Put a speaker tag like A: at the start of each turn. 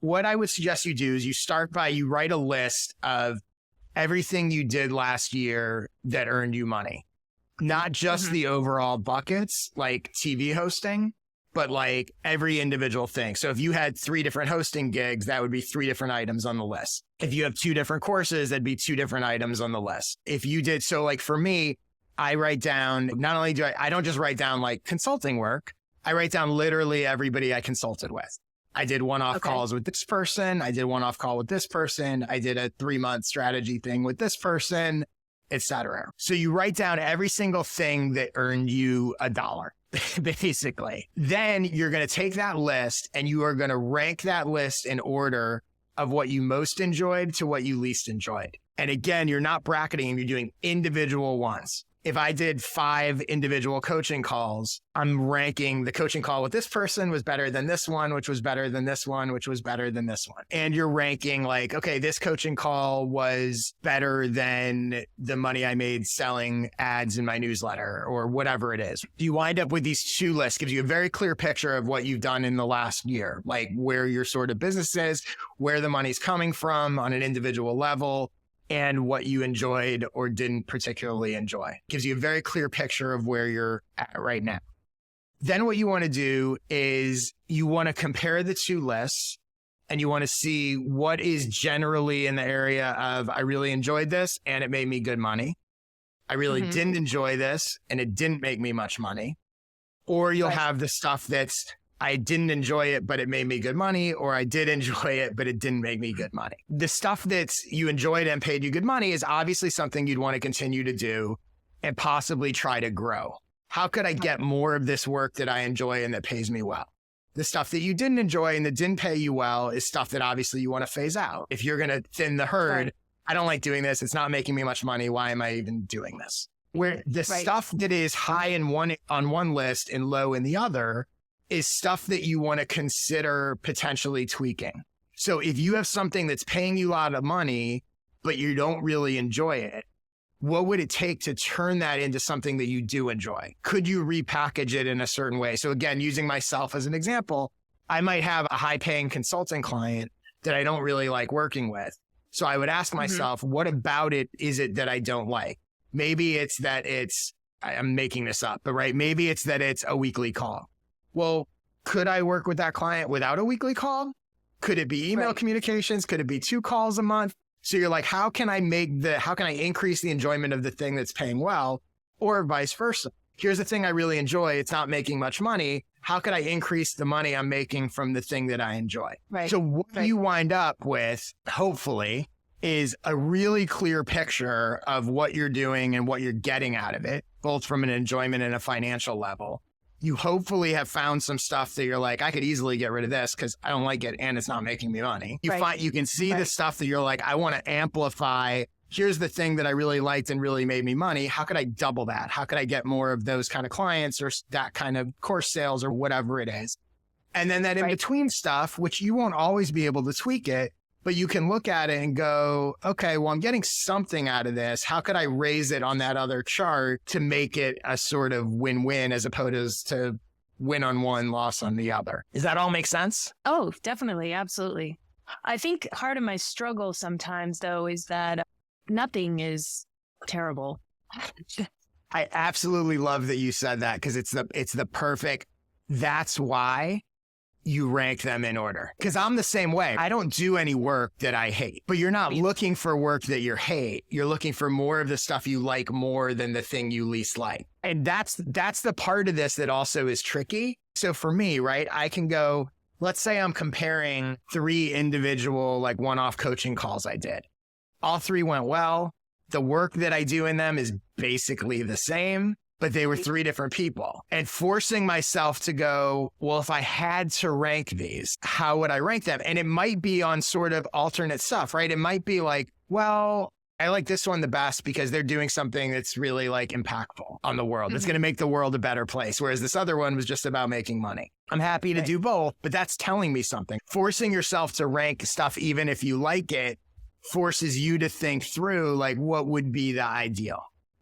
A: what I would suggest you do is you write a list of everything you did last year that earned you money, not just the overall buckets like TV hosting, but like every individual thing. So if you had 3 different hosting gigs, that would be 3 different items on the list. If you have 2 different courses, that'd be 2 different items on the list. If you did, so like for me, I write down, not only do I don't just write down like consulting work, I write down literally everybody I consulted with. I did one-off calls with this person. I did one-off call with this person. I did a 3-month strategy thing with this person, etc. So you write down every single thing that earned you $1, basically. Then you're going to take that list and you are going to rank that list in order of what you most enjoyed to what you least enjoyed. And again, you're not bracketing, you're doing individual ones. If I did 5 individual coaching calls, I'm ranking the coaching call with this person was better than this one, which was better than this one, which was better than this one. And you're ranking like, okay, this coaching call was better than the money I made selling ads in my newsletter or whatever it is. You wind up with these 2 lists, gives you a very clear picture of what you've done in the last year, like where your sort of business is, where the money's coming from on an individual level, and what you enjoyed or didn't particularly enjoy. Gives you a very clear picture of where you're at right now. Then what you want to do is you want to compare the 2 lists and you want to see what is generally in the area of, I really enjoyed this and it made me good money. I really didn't enjoy this and it didn't make me much money. Or you'll have the stuff that's, I didn't enjoy it, but it made me good money, or I did enjoy it, but it didn't make me good money. The stuff that you enjoyed and paid you good money is obviously something you'd want to continue to do and possibly try to grow. How could I get more of this work that I enjoy and that pays me well? The stuff that you didn't enjoy and that didn't pay you well is stuff that obviously you want to phase out. If you're going to thin the herd, I don't like doing this. It's not making me much money. Why am I even doing this? Where the stuff that is high on one list and low in the other is stuff that you want to consider potentially tweaking. So if you have something that's paying you a lot of money, but you don't really enjoy it, what would it take to turn that into something that you do enjoy? Could you repackage it in a certain way? So again, using myself as an example, I might have a high paying consulting client that I don't really like working with. So I would ask myself, what about it is it that I don't like? Maybe it's that I'm making this up, but right, maybe it's that it's a weekly call. Well, could I work with that client without a weekly call? Could it be email communications? Could it be 2 calls a month? So you're like, how can I increase the enjoyment of the thing that's paying well, or vice versa? Here's the thing I really enjoy. It's not making much money. How could I increase the money I'm making from the thing that I enjoy? Right. So what you wind up with, hopefully, is a really clear picture of what you're doing and what you're getting out of it, both from an enjoyment and a financial level. You hopefully have found some stuff that you're like, I could easily get rid of this because I don't like it and it's not making me money. You can see the stuff that you're like, I want to amplify. Here's the thing that I really liked and really made me money. How could I double that? How could I get more of those kind of clients or that kind of course sales or whatever it is? And then that in between stuff, which you won't always be able to tweak it, but you can look at it and go, okay, well, I'm getting something out of this. How could I raise it on that other chart to make it a sort of win-win as opposed to win on one, loss on the other? Does that all make sense?
B: Oh, definitely. Absolutely. I think part of my struggle sometimes, though, is that nothing is terrible.
A: I absolutely love that you said that because it's the perfect, that's why you rank them in order. Because I'm the same way. I don't do any work that I hate, but you're not looking for work that you hate. You're looking for more of the stuff you like more than the thing you least like. And that's the part of this that also is tricky. So for me, right, I can go, let's say I'm comparing 3 individual, like one-off coaching calls I did. All 3 went well. The work that I do in them is basically the same, but they were 3 different people. And forcing myself to go, well, if I had to rank these, how would I rank them? And it might be on sort of alternate stuff, right? It might be like, well, I like this one the best because they're doing something that's really like impactful on the world. That's going to make the world a better place. Whereas this other one was just about making money. I'm happy to do both, but that's telling me something. Forcing yourself to rank stuff, even if you like it, forces you to think through like, what would be the ideal?